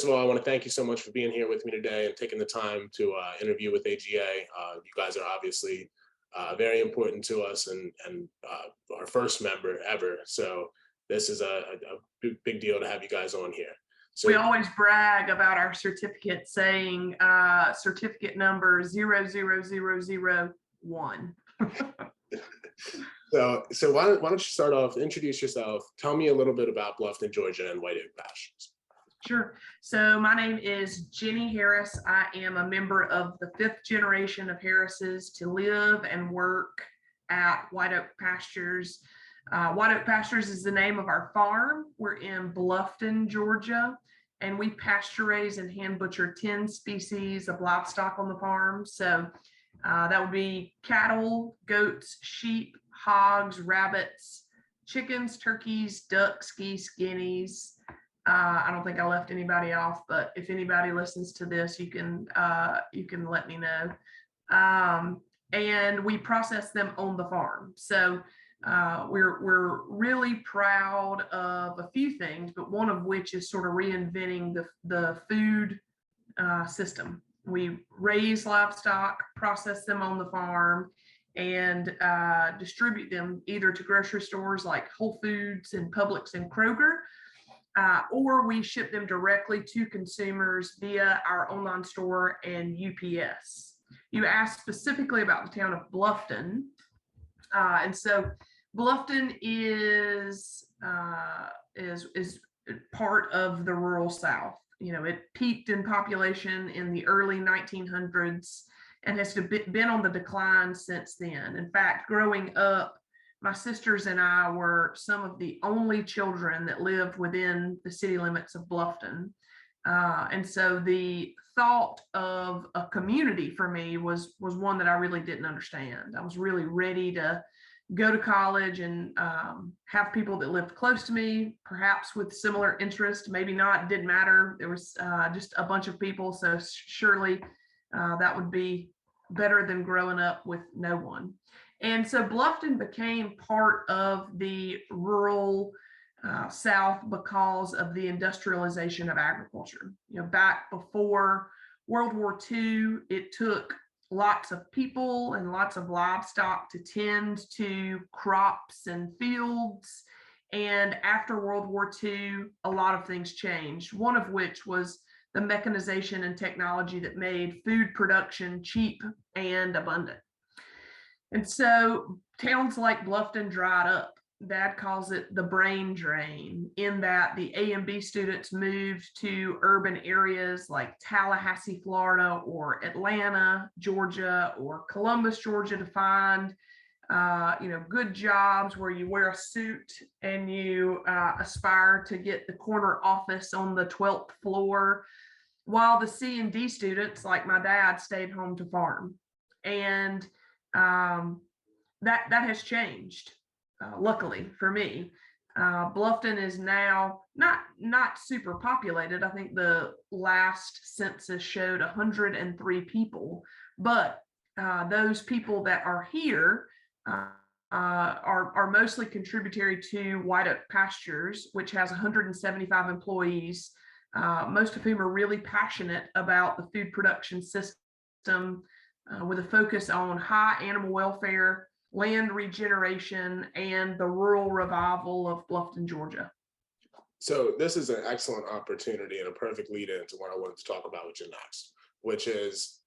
first of all, I want to thank you so much for being here with me today and taking the time to interview with AGA. You guys are obviously very important to us and our first member ever. So this is a big deal to have you guys on here. So we always brag about our certificate saying certificate number 00001. So why don't you start off, introduce yourself, tell me a little bit about Bluffton, Georgia and White Oak Pastures. Sure. So my name is Jenni Harris. I am a member of the 5th generation of Harrises to live and work at White Oak Pastures. White Oak Pastures is the name of our farm. We're in Bluffton, Georgia, and we pasture raise and hand butcher 10 species of livestock on the farm. So that would be cattle, goats, sheep, hogs, rabbits, chickens, turkeys, ducks, geese, guineas. I don't think I left anybody off, but if anybody listens to this, you can let me know. And we process them on the farm. So we're really proud of a few things, but one of which is sort of reinventing the food system. We raise livestock, process them on the farm, and distribute them either to grocery stores like Whole Foods and Publix and Kroger, or we ship them directly to consumers via our online store and UPS. You asked specifically about the town of Bluffton, and so Bluffton is part of the rural South. You know, it peaked in population in the early 1900s and has been on the decline since then. In fact, growing up, my sisters and I were some of the only children that lived within the city limits of Bluffton. And so the thought of a community for me was one that I really didn't understand. I was really ready to go to college and have people that lived close to me, perhaps with similar interests, maybe not, didn't matter. There was just a bunch of people. So surely that would be better than growing up with no one. And so Bluffton became part of the rural South because of the industrialization of agriculture. You know, back before World War II, it took lots of people and lots of livestock to tend to crops and fields. And after World War II, a lot of things changed, one of which was the mechanization and technology that made food production cheap and abundant. And so towns like Bluffton dried up. Dad calls it the brain drain, in that the A and B students moved to urban areas like Tallahassee, Florida, or Atlanta, Georgia, or Columbus, Georgia, to find good jobs where you wear a suit and you aspire to get the corner office on the 12th floor, while the C and D students, like my dad, stayed home to farm. And that has changed, luckily for me. Bluffton is now not super populated. I think the last census showed 103 people, but those people that are here are mostly contributory to White Oak Pastures, which has 175 employees, most of whom are really passionate about the food production system, with a focus on high animal welfare, land regeneration, and the rural revival of Bluffton, Georgia. So this is an excellent opportunity and a perfect lead into what I wanted to talk about with you next, which is,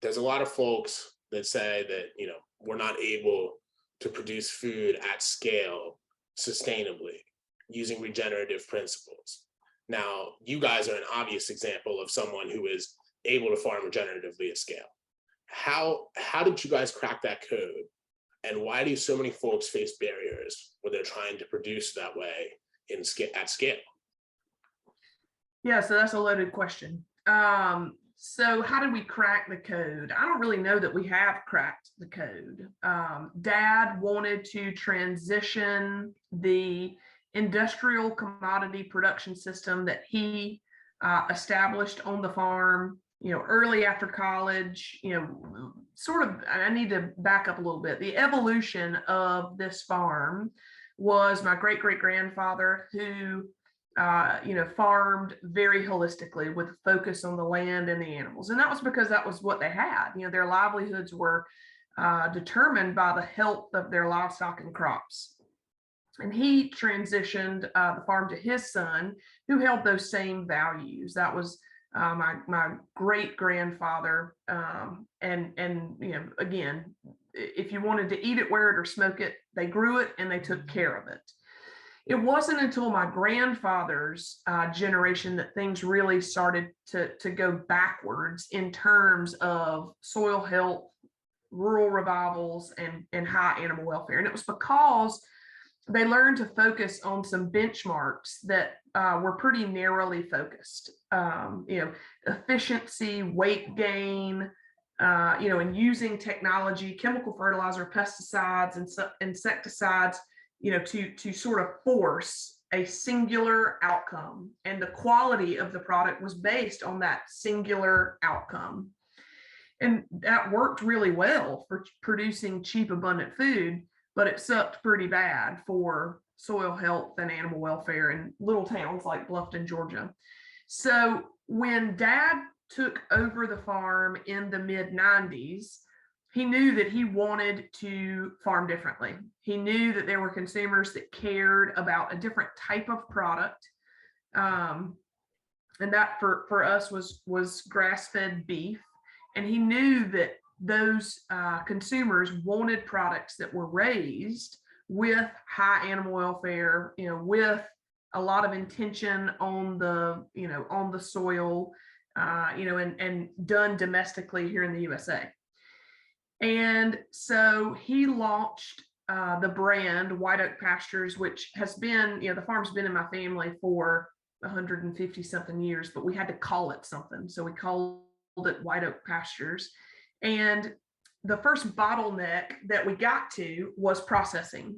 there's a lot of folks that say that, we're not able to produce food at scale sustainably using regenerative principles. Now, you guys are an obvious example of someone who is able to farm regeneratively at scale. How did you guys crack that code? And why do so many folks face barriers when they're trying to produce that way at scale? Yeah, so that's a loaded question. So how did we crack the code? I don't really know that we have cracked the code. Dad wanted to transition the industrial commodity production system that he established on the farm, early after college. I need to back up a little bit. The evolution of this farm was my great-great-grandfather, who farmed very holistically with a focus on the land and the animals. And that was because that was what they had. Their livelihoods were determined by the health of their livestock and crops. And he transitioned the farm to his son, who held those same values. That was my great grandfather. And again, if you wanted to eat it, wear it, or smoke it, they grew it and they took care of it. It wasn't until my grandfather's generation that things really started to go backwards in terms of soil health, rural revivals, and high animal welfare. And it was because they learned to focus on some benchmarks that were pretty narrowly focused. Efficiency, weight gain, and using technology, chemical fertilizer, pesticides, and insecticides, to sort of force a singular outcome. And the quality of the product was based on that singular outcome. And that worked really well for producing cheap, abundant food, but it sucked pretty bad for soil health and animal welfare in little towns like Bluffton, Georgia. So when Dad took over the farm in the mid-90s, he knew that he wanted to farm differently. He knew that there were consumers that cared about a different type of product. And that for us was grass-fed beef. And he knew that those consumers wanted products that were raised with high animal welfare, with a lot of intention on the soil, and done domestically here in the USA. And so he launched the brand White Oak Pastures, which has been, the farm's been in my family for 150 something years, but we had to call it something. So we called it White Oak Pastures. And the first bottleneck that we got to was processing.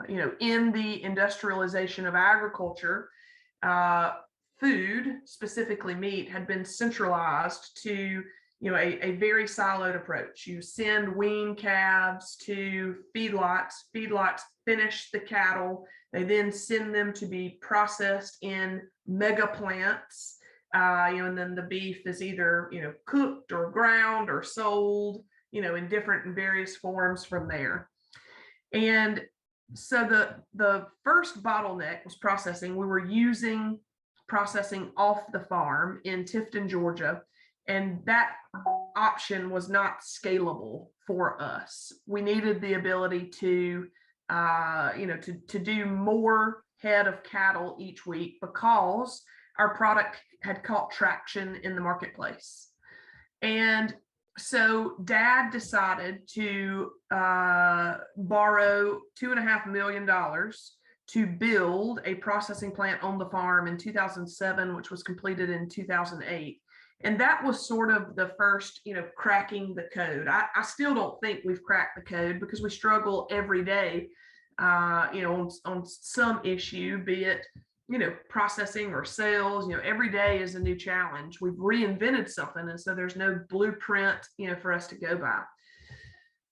In the industrialization of agriculture, food, specifically meat, had been centralized to a very siloed approach. You send wean calves to feedlots. Feedlots finish the cattle. They then send them to be processed in mega plants. And then the beef is either, cooked or ground or sold, in different and various forms from there. And so the first bottleneck was processing. We were using processing off the farm in Tifton, Georgia, and that option was not scalable for us. We needed the ability to do more head of cattle each week because our product had caught traction in the marketplace. And so Dad decided to borrow $2.5 million to build a processing plant on the farm in 2007, which was completed in 2008. And that was sort of the first, cracking the code. I still don't think we've cracked the code because we struggle every day, on some issue, be it, processing or sales. Every day is a new challenge. We've reinvented something, and so there's no blueprint, for us to go by.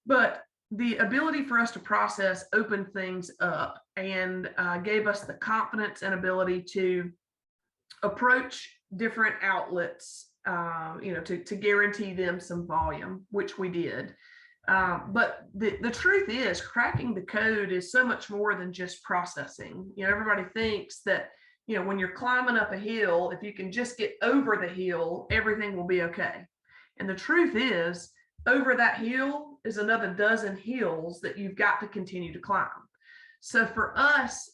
But the ability for us to process opened things up and gave us the confidence and ability to approach different outlets, to guarantee them some volume, which we did. But the truth is, cracking the code is so much more than just processing. Everybody thinks that, when you're climbing up a hill, if you can just get over the hill, everything will be okay. And the truth is, over that hill is another dozen hills that you've got to continue to climb. So for us,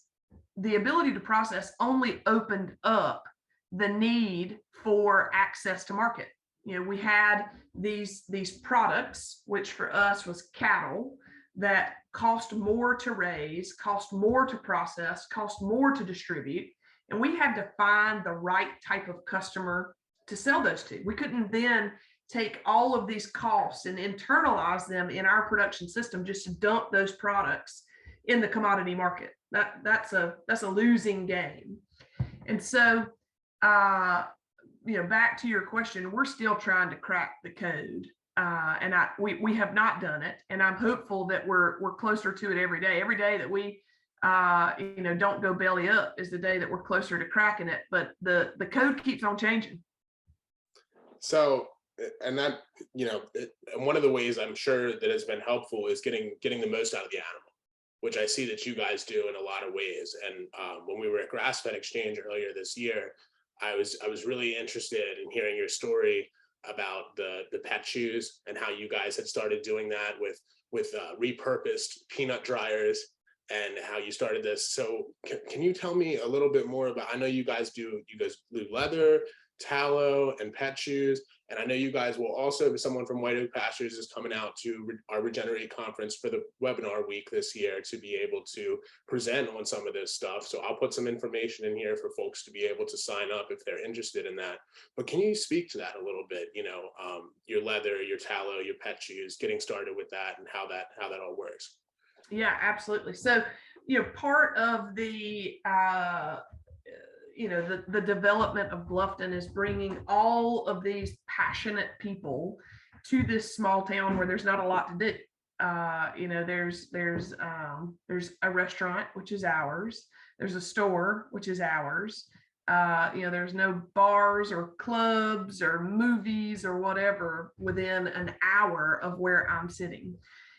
the ability to process only opened up the need for access to market. We had these products, which for us was cattle, that cost more to raise, cost more to process, cost more to distribute. And we had to find the right type of customer to sell those to. We couldn't then take all of these costs and internalize them in our production system just to dump those products in the commodity market. That's a losing game. And so, back to your question, we're still trying to crack the code, and we have not done it. And I'm hopeful that we're closer to it every day. Every day that we don't go belly up is the day that we're closer to cracking it. But the code keeps on changing. So, and that, and one of the ways I'm sure that has been helpful is getting the most out of the animal, which I see that you guys do in a lot of ways. And when we were at Grass Fed Exchange earlier this year, I was really interested in hearing your story about the pet chews and how you guys had started doing that with repurposed peanut dryers and how you started this. So can you tell me a little bit more about, I know you guys do leather, tallow, and pet chews. And I know you guys will also, someone from White Oak Pastures is coming out to our Regenerate conference for the webinar week this year to be able to present on some of this stuff. So I'll put some information in here for folks to be able to sign up if they're interested in that. But can you speak to that a little bit? Your leather, your tallow, your pet chews, getting started with that and how that all works. Yeah, absolutely. So, part of the the development of Bluffton is bringing all of these passionate people to this small town where there's not a lot to do. There's a restaurant, which is ours. There's a store, which is ours. There's no bars or clubs or movies or whatever within an hour of where I'm sitting.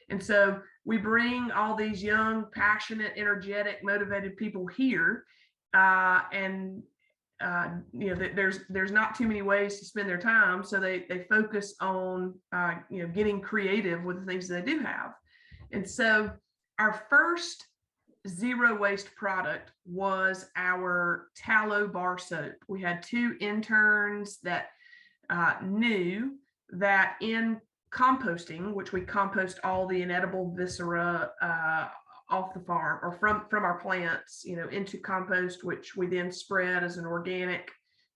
And so we bring all these young, passionate, energetic, motivated people here. There's not too many ways to spend their time, so they focus on getting creative with the things that they do have. And so our first zero waste product was our tallow bar soap. We had 2 interns that knew that in composting, which we compost all the inedible viscera off the farm or from our plants, into compost, which we then spread as an organic,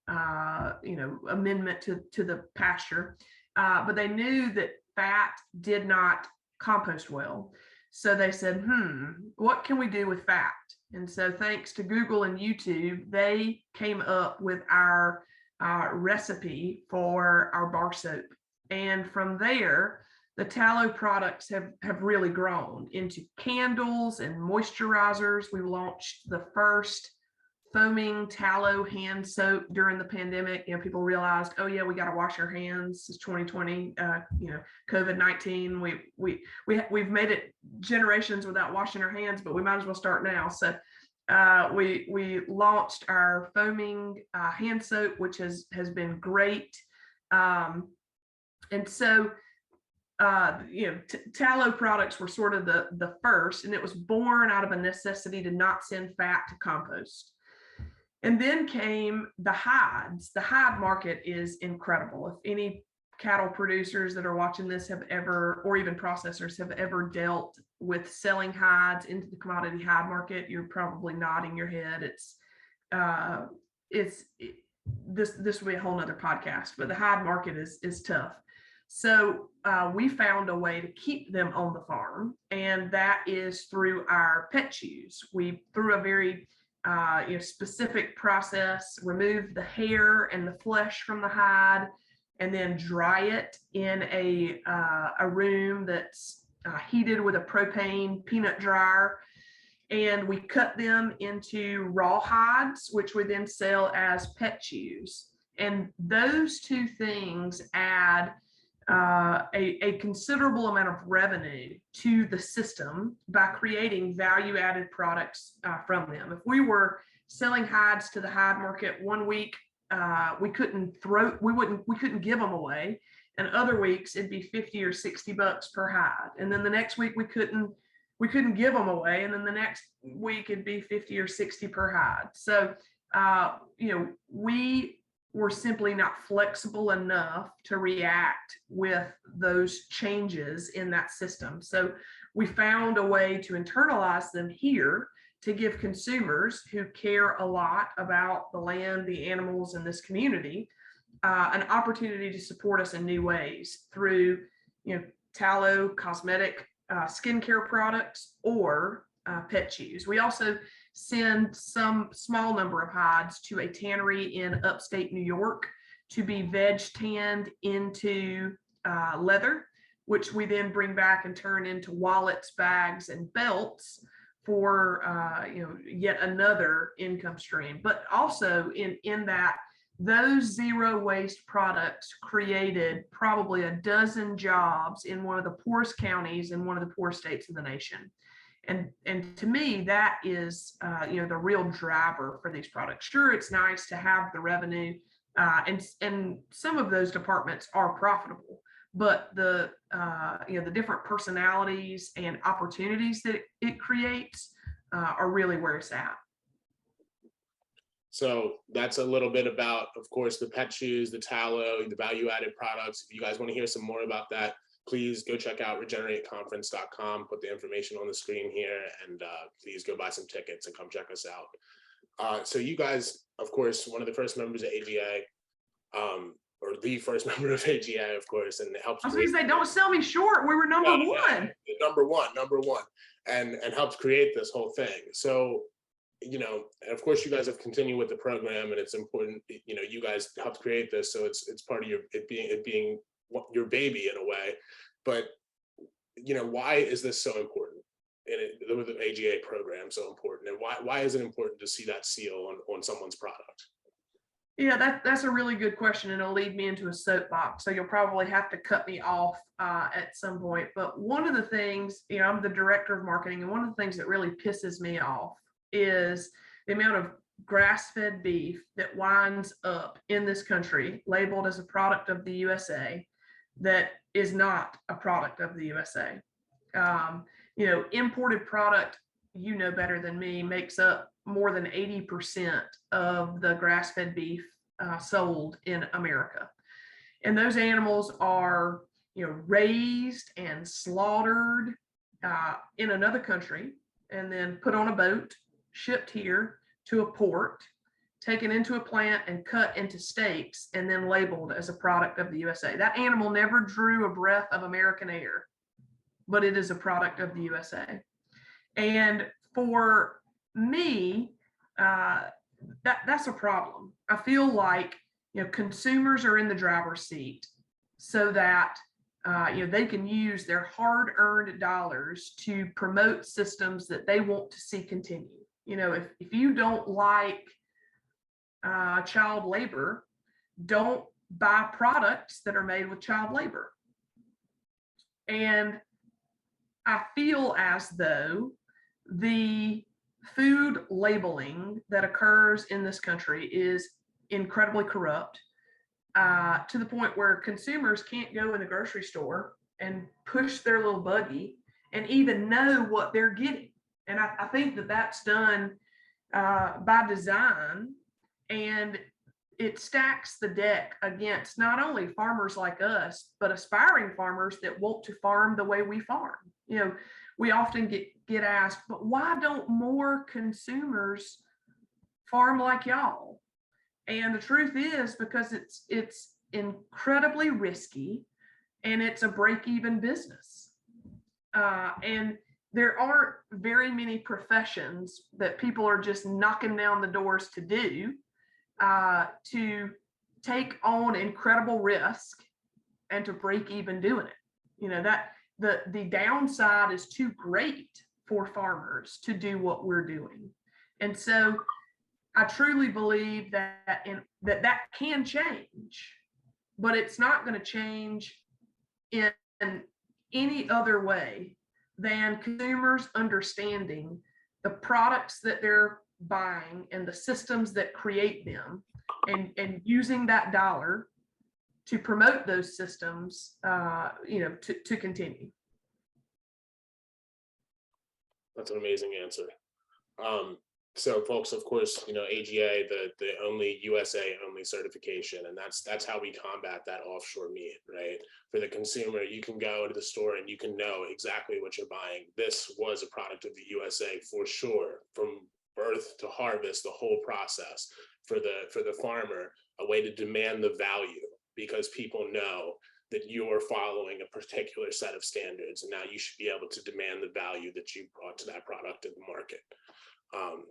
amendment to the pasture. But they knew that fat did not compost well. So they said, what can we do with fat? And so thanks to Google and YouTube, they came up with our recipe for our bar soap. And from there, the tallow products have really grown into candles and moisturizers. We launched the first foaming tallow hand soap during the pandemic. People realized, oh yeah, we got to wash our hands. It's 2020, COVID-19. We've made it generations without washing our hands, but we might as well start now. So we launched our foaming hand soap, which has been great. And so, tallow products were sort of the first, and it was born out of a necessity to not send fat to compost. And then came the hides. The hide market is incredible. If any cattle producers that are watching this have ever, or even processors have ever dealt with selling hides into the commodity hide market, you're probably nodding your head. This will be a whole nother podcast, but the hide market is tough. So we found a way to keep them on the farm, and that is through our pet chews. We, through a very specific process, remove the hair and the flesh from the hide, and then dry it in a room that's heated with a propane peanut dryer. And we cut them into raw hides, which we then sell as pet chews. And those 2 things add a considerable amount of revenue to the system by creating value-added products from them. If we were selling hides to the hide market one week, we couldn't give them away, and other weeks it'd be $50 or $60 per hide, and then the next week we couldn't give them away, and then the next week it'd be $50 or $60 per hide. So we were simply not flexible enough to react with those changes in that system. So we found a way to internalize them here to give consumers who care a lot about the land, the animals, and this community an opportunity to support us in new ways through, tallow, cosmetic, skincare products, or pet chews. We also send some small number of hides to a tannery in upstate New York to be veg tanned into leather, which we then bring back and turn into wallets, bags, and belts for yet another income stream. But also in that, those zero waste products created probably a dozen jobs in one of the poorest counties in one of the poorest states in the nation. And to me, that is the real driver for these products. Sure, it's nice to have the revenue, and some of those departments are profitable, but the different personalities and opportunities that it creates are really where it's at. So that's a little bit about, of course, the pet shoes, the tallow, the value-added products. If you guys want to hear some more about that, please go check out regenerateconference.com, put the information on the screen here, and please go buy some tickets and come check us out. So you guys, of course, one of the first members of AGA, or the first member of AGA, of course, and it helps. I was going to say, don't sell me short. We were number one. Number one, and helped create this whole thing. So, of course, you guys have continued with the program, and it's important. You guys helped create this, so it's part of it being your baby in a way. But why is this so important? And with the AGA program so important, and why is it important to see that seal on someone's product? Yeah, that's a really good question, and it'll lead me into a soapbox. So you'll probably have to cut me off at some point. But one of the things, I'm the director of marketing, and one of the things that really pisses me off is the amount of grass-fed beef that winds up in this country labeled as a product of the USA that is not a product of the USA. Imported product, better than me, makes up more than 80% of the grass-fed beef sold in America. And those animals are, raised and slaughtered in another country and then put on a boat, shipped here to a port, taken into a plant and cut into steaks, and then labeled as a product of the USA. That animal never drew a breath of American air, but it is a product of the USA. And for me, that's a problem. I feel like consumers are in the driver's seat so that they can use their hard-earned dollars to promote systems that they want to see continue. If you don't like child labor, don't buy products that are made with child labor. And I feel as though the food labeling that occurs in this country is incredibly corrupt, to the point where consumers can't go in the grocery store and push their little buggy and even know what they're getting. And I think that that's done by design, and it stacks the deck against not only farmers like us, but aspiring farmers that want to farm the way we farm. We often get asked, but why don't more consumers farm like y'all? And the truth is because it's incredibly risky, and it's a break-even business. And there aren't very many professions that people are just knocking down the doors to do, to take on incredible risk and to break even doing it. That the downside is too great for farmers to do what we're doing. And so I truly believe that can change, but it's not going to change in any other way than consumers understanding the products that they're buying and the systems that create them, and using that dollar to promote those systems, to continue. That's an amazing answer. So folks, of course, AGA, the only USA only certification, and that's how we combat that offshore meat, right? For the consumer, you can go to the store and you can know exactly what you're buying. This was a product of the USA for sure, from birth to harvest, the whole process. For the farmer, a way to demand the value, because people know that you're following a particular set of standards, and now you should be able to demand the value that you brought to that product in the market.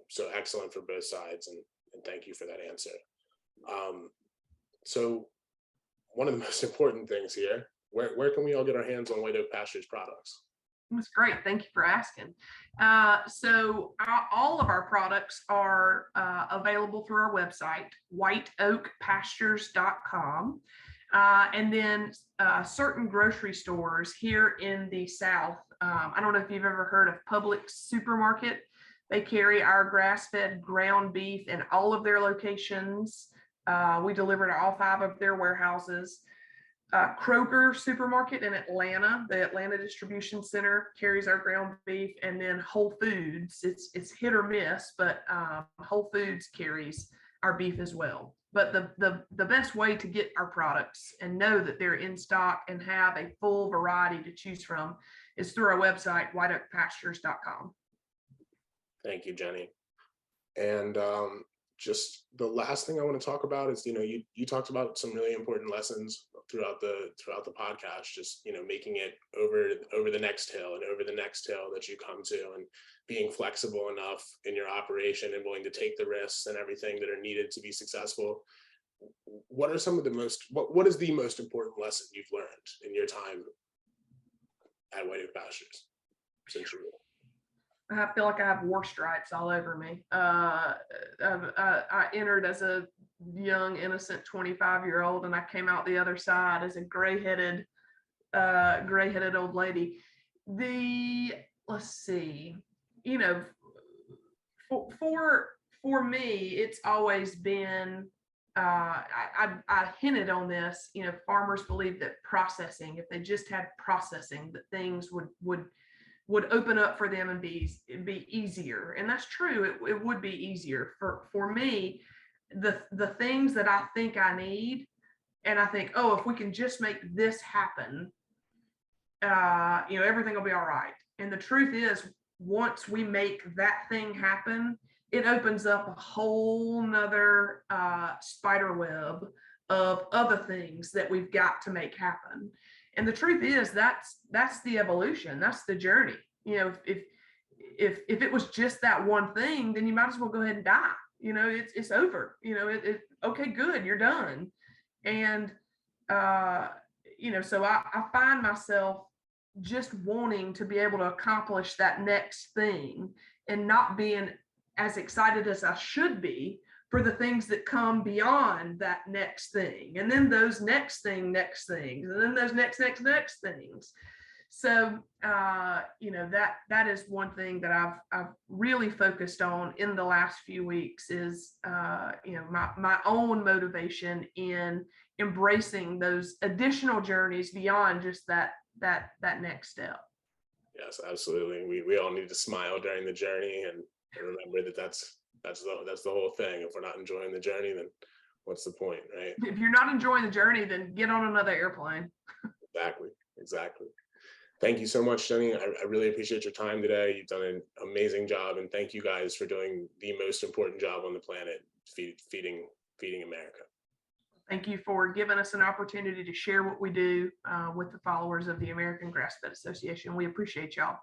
So excellent for both sides, and thank you for that answer. So one of the most important things here, where can we all get our hands on White Oak Pastures products? That's great. Thank you for asking. So all of our products are available through our website, whiteoakpastures.com. And then certain grocery stores here in the South. I don't know if you've ever heard of Publix Supermarket. They carry our grass-fed ground beef in all of their locations. We deliver to all 5 of their warehouses. Kroger Supermarket in Atlanta, the Atlanta Distribution Center, carries our ground beef, and then Whole Foods. It's hit or miss, but Whole Foods carries our beef as well. But the best way to get our products and know that they're in stock and have a full variety to choose from is through our website, whiteoakpastures.com. Thank you, Jenni. And just the last thing I want to talk about is, you talked about some really important lessons throughout the podcast, just, making it over the next hill and over the next hill that you come to, and being flexible enough in your operation and willing to take the risks and everything that are needed to be successful. What are some of the what is the most important lesson you've learned in your time at Oak Pastures since you were? I feel like I have war stripes all over me. I entered as a young, innocent 25-year-old, and I came out the other side as a gray-headed old lady. Let's see, for me, it's always been, I hinted on this, farmers believe that processing, if they just had processing, that things would open up for them and be easier. And that's true. It would be easier for me. The things that I think I need, and I think, oh, if we can just make this happen, everything will be all right. And the truth is, once we make that thing happen, it opens up a whole nother spider web of other things that we've got to make happen. And the truth is, that's the evolution. That's the journey. If it was just that one thing, then you might as well go ahead and die. It's over. Okay, good, you're done. And so I find myself just wanting to be able to accomplish that next thing and not being as excited as I should be for the things that come beyond that next thing, and then those next things, and then those next things. So, that is one thing that I've really focused on in the last few weeks is, my own motivation in embracing those additional journeys beyond just that next step. Yes, absolutely. We all need to smile during the journey and remember that that's the whole thing. If we're not enjoying the journey, then what's the point, right? If you're not enjoying the journey, then get on another airplane. Exactly. Thank you so much, Jenni. I really appreciate your time today. You've done an amazing job, and thank you guys for doing the most important job on the planet, feeding America. Thank you for giving us an opportunity to share what we do with the followers of the American Grass-Fed Association. We appreciate y'all.